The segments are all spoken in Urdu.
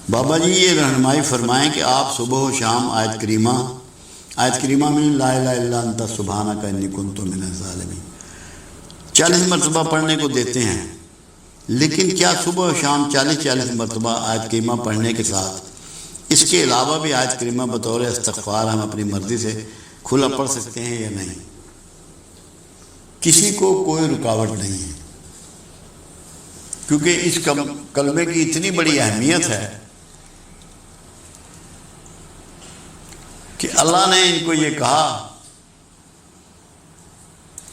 بابا جی یہ رہنمائی فرمائیں کہ آپ صبح و شام آیت کریمہ میں لا الہ الا انت سبحانک انی کنت من الظالمین 40 مرتبہ پڑھنے کو دیتے ہیں، لیکن کیا صبح و شام 40 مرتبہ آیت کریمہ پڑھنے کے ساتھ اس کے علاوہ بھی آیت کریمہ بطور استغفار ہم اپنی مرضی سے کھلا پڑھ سکتے ہیں یا نہیں؟ کسی کو کوئی رکاوٹ نہیں ہے، کیونکہ اس کلمے کی اتنی بڑی اہمیت ہے کہ اللہ نے ان کو یہ کہا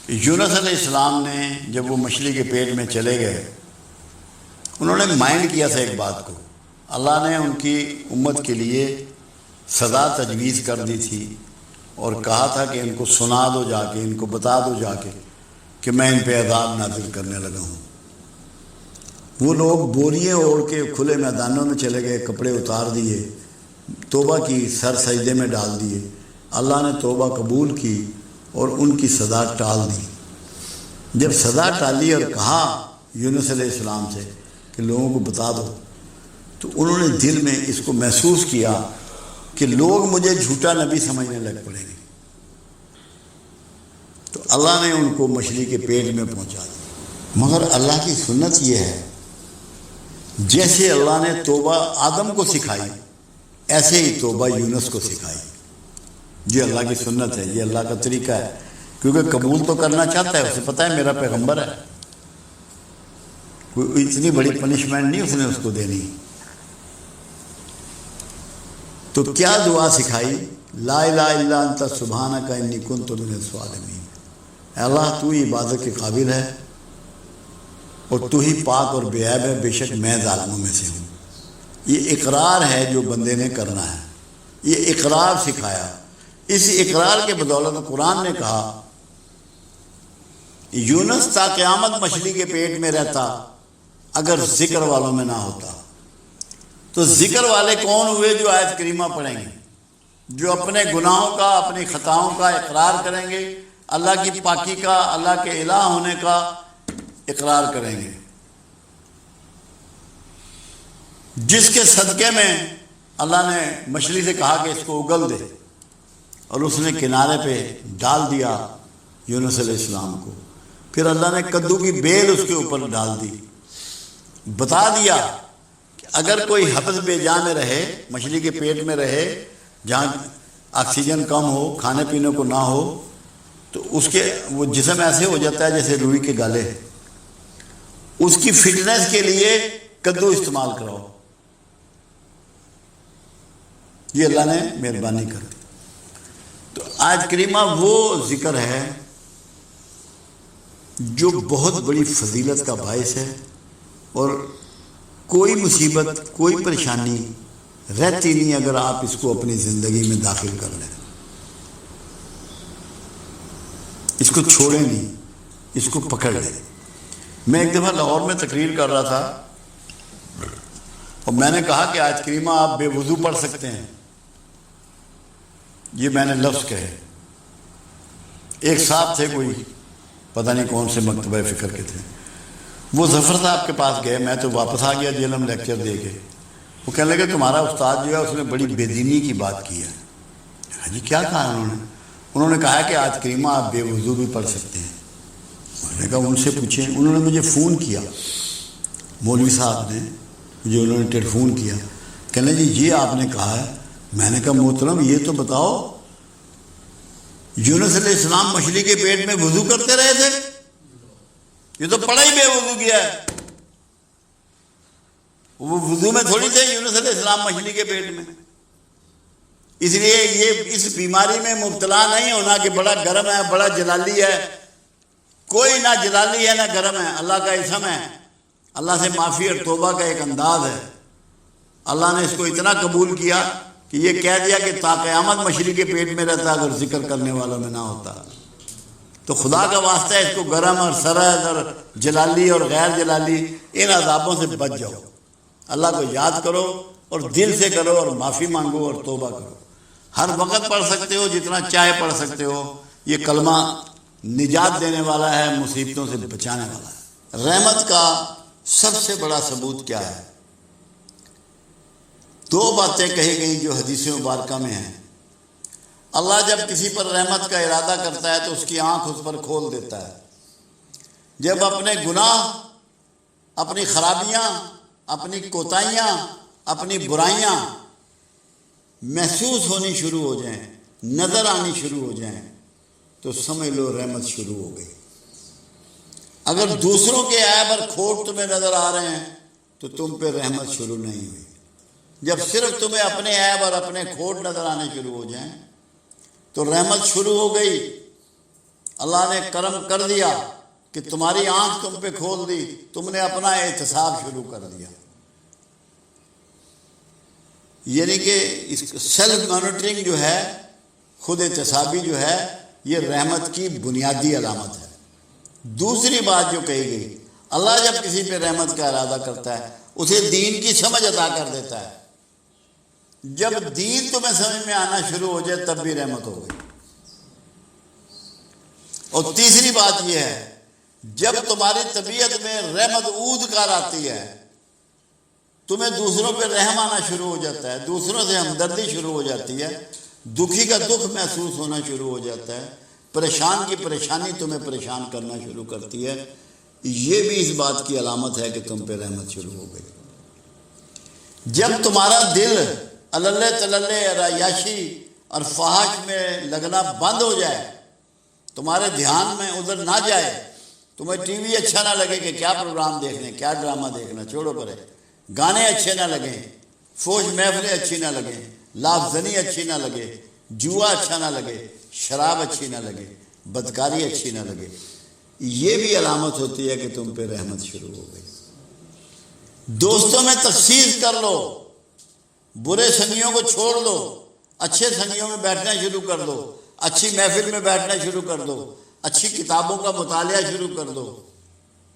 کہ یونس علیہ السلام نے جب وہ مچھلی کے پیٹ میں چلے گئے، انہوں نے مائنڈ کیا تھا ایک بات کو، اللہ نے ان کی امت کے لیے سزا تجویز کر دی تھی اور کہا تھا کہ ان کو سنا دو جا کے، ان کو بتا دو جا کے کہ میں ان پہ عذاب نازل کرنے لگا ہوں۔ وہ لوگ بوریاں اوڑھ کے کھلے میدانوں میں چلے گئے، کپڑے اتار دیے، توبہ کی، سر سجدے میں ڈال دیے، اللہ نے توبہ قبول کی اور ان کی سزا ٹال دی۔ جب سزا ٹالی اور کہا یونس علیہ السلام سے کہ لوگوں کو بتا دو، تو انہوں نے دل میں اس کو محسوس کیا کہ لوگ مجھے جھوٹا نبی سمجھنے لگ پڑیں گے، تو اللہ نے ان کو مچھلی کے پیٹ میں پہنچا دیا۔ مگر اللہ کی سنت یہ ہے، جیسے اللہ نے توبہ آدم کو سکھائی ایسے ہی توبہ یونس کو سکھائی۔ یہ اللہ کی سنت ہے، یہ اللہ کا طریقہ ہے، کیونکہ قبول تو کرنا چاہتا ہے، اسے پتہ ہے میرا پیغمبر ہے، کوئی اتنی بڑی پنشمنٹ نہیں اس نے اس کو دینی۔ تو کیا دعا سکھائی؟ لا الہ الا انت سبحانک انی کنت من الظالمین۔ اے اللہ تو ہی عبادت کے قابل ہے اور تو ہی پاک اور بے عیب ہے، بے شک میں ظالموں میں سے ہوں۔ یہ اقرار ہے جو بندے نے کرنا ہے، یہ اقرار سکھایا۔ اس اقرار کے بدولت قرآن نے کہا یونس تا قیامت مچھلی کے پیٹ میں رہتا اگر ذکر والوں میں نہ ہوتا۔ تو ذکر والے کون ہوئے؟ جو آیت کریمہ پڑھیں گے، جو اپنے گناہوں کا، اپنی خطاؤں کا اقرار کریں گے، اللہ کی پاکی کا، اللہ کے الہ ہونے کا اقرار کریں گے، جس کے صدقے میں اللہ نے مچھلی سے کہا کہ اس کو اگل دے، اور اس نے کنارے پہ ڈال دیا یونس علیہ السلام کو۔ پھر اللہ نے کدو کی بیل اس کے اوپر ڈال دی، بتا دیا کہ اگر کوئی حبس بے جان میں رہے، مچھلی کے پیٹ میں رہے جہاں آکسیجن کم ہو، کھانے پینے کو نہ ہو، تو اس کے وہ جسم ایسے ہو جاتا ہے جیسے روئی کے گالے۔ اس کی فٹنس کے لیے کدو استعمال کراؤ۔ یہ اللہ نے مہربانی کر دی۔ تو آیت کریمہ وہ ذکر ہے جو بہت بڑی فضیلت کا باعث ہے، اور کوئی مصیبت، کوئی پریشانی رہتی نہیں اگر آپ اس کو اپنی زندگی میں داخل کر لیں، اس کو چھوڑیں نہیں، اس کو پکڑ لیں۔ میں ایک دفعہ لاہور میں تقریر کر رہا تھا اور میں نے کہا کہ آیت کریمہ آپ بے وضو پڑھ سکتے ہیں، یہ میں نے لفظ کہے۔ ایک صاحب تھے، کوئی پتہ نہیں کون سے مکتبہ فکر کے تھے، وہ ظفر صاحب کے پاس گئے، میں تو واپس آ گیا جیلم لیکچر دے کے۔ وہ کہنے لگے تمہارا استاد جو ہے اس نے بڑی بے دینی کی بات کی ہے۔ ہاں جی کیا کہا انہوں نے کہا کہ آیت کریمہ آپ بے وضو بھی پڑھ سکتے ہیں۔ میں نے کہا ان سے پوچھیں۔ انہوں نے مجھے فون کیا، مولوی صاحب نے مجھے انہوں نے ٹیلی فون کیا، کہنے جی یہ آپ نے کہا ہے۔ میں نے کہا محترم یہ تو بتاؤ یونس علیہ السلام مچھلی کے پیٹ میں وضو کرتے رہے تھے؟ یہ تو پڑا ہی بے وضو کیا ہے، وہ وضو میں تھوڑی تھے یونس علیہ السلام مچھلی کے پیٹ میں۔ اس لیے یہ اس بیماری میں مبتلا نہیں ہونا کہ بڑا گرم ہے، بڑا جلالی ہے۔ کوئی نہ جلالی ہے نہ گرم ہے، اللہ کا اسم ہے، اللہ سے معافی اور توبہ کا ایک انداز ہے۔ اللہ نے اس کو اتنا قبول کیا کہ یہ کہہ دیا کہ تا قیامت مچھلی کے پیٹ میں رہتا اگر ذکر کرنے والوں میں نہ ہوتا۔ تو خدا کا واسطہ ہے اس کو گرم اور سرد اور جلالی اور غیر جلالی ان عذابوں سے بچ جاؤ، اللہ کو یاد کرو اور دل سے کرو اور معافی مانگو اور توبہ کرو۔ ہر وقت پڑھ سکتے ہو، جتنا چاہے پڑھ سکتے ہو۔ یہ کلمہ نجات دینے والا ہے، مصیبتوں سے بچانے والا ہے۔ رحمت کا سب سے بڑا ثبوت کیا ہے؟ دو باتیں کہی گئیں جو حدیث مبارکہ میں ہیں۔ اللہ جب کسی پر رحمت کا ارادہ کرتا ہے تو اس کی آنکھ اس پر کھول دیتا ہے۔ جب اپنے گناہ، اپنی خرابیاں، اپنی کوتاہیاں، اپنی برائیاں محسوس ہونی شروع ہو جائیں، نظر آنی شروع ہو جائیں، تو سمجھ لو رحمت شروع ہو گئی۔ اگر دوسروں کے عیب اور کھوٹ تمہیں نظر آ رہے ہیں تو تم پہ رحمت شروع نہیں ہوئی۔ جب صرف تمہیں اپنے عیب اور اپنے کھوٹ نظر آنے شروع ہو جائیں تو رحمت شروع ہو گئی۔ اللہ نے کرم کر دیا کہ تمہاری آنکھ تم پہ کھول دی، تم نے اپنا احتساب شروع کر دیا۔ یعنی کہ سیلف مانیٹرنگ جو ہے، خود احتسابی جو ہے، یہ رحمت کی بنیادی علامت ہے۔ دوسری بات جو کہی گئی، اللہ جب کسی پہ رحمت کا ارادہ کرتا ہے اسے دین کی سمجھ عطا کر دیتا ہے۔ جب دین تمہیں سمجھ میں آنا شروع ہو جائے تب بھی رحمت ہو گئی۔ اور تیسری بات یہ ہے، جب تمہاری طبیعت میں رحمت اود کر آتی ہے، تمہیں دوسروں پہ رحم آنا شروع ہو جاتا ہے، دوسروں سے ہمدردی شروع ہو جاتی ہے، دکھی کا دکھ محسوس ہونا شروع ہو جاتا ہے، پریشان کی پریشانی تمہیں پریشان کرنا شروع کرتی ہے، یہ بھی اس بات کی علامت ہے کہ تم پہ رحمت شروع ہو گئی۔ جب تمہارا دل اللہ تللے عیاشی اور فحش میں لگنا بند ہو جائے، تمہارے دھیان میں ادھر نہ جائے، تمہیں ٹی وی اچھا نہ لگے کہ کیا پروگرام دیکھنے، کیا ڈرامہ دیکھنا، چھوڑو پرے، گانے اچھے نہ لگیں، فوش محفلیں اچھی نہ لگیں، لاف زنی اچھی نہ لگے، جوا اچھا نہ لگے، شراب اچھی نہ لگے، بدکاری اچھی نہ لگے، یہ بھی علامت ہوتی ہے کہ تم پہ رحمت شروع ہو گئی۔ دوستوں میں تخصیص کر لو، برے سنگیوں کو چھوڑ دو، اچھے سنگیوں میں بیٹھنا شروع کر دو، اچھی محفل میں بیٹھنا شروع کر دو، اچھی کتابوں کا مطالعہ شروع کر دو،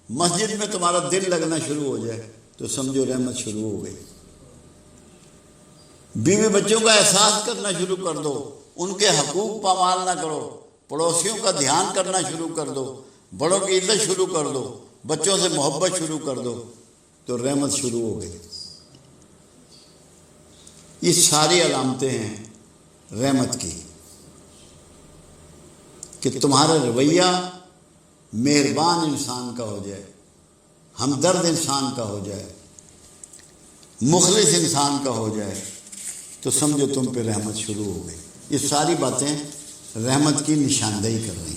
مسجد میں تمہارا دل لگنا شروع ہو جائے تو سمجھو رحمت شروع ہو گئی۔ بیوی بچوں کا احساس کرنا شروع کر دو، ان کے حقوق پامال نہ کرو، پڑوسیوں کا دھیان کرنا شروع کر دو، بڑوں کی عزت شروع کر دو، بچوں سے محبت شروع کر دو، تو رحمت شروع ہو گئی۔ یہ ساری علامتیں ہیں رحمت کی، کہ تمہارا رویہ مہربان انسان کا ہو جائے، ہمدرد انسان کا ہو جائے، مخلص انسان کا ہو جائے، تو سمجھو تم پہ رحمت شروع ہو گئی۔ یہ ساری باتیں رحمت کی نشاندہی کر رہی ہیں۔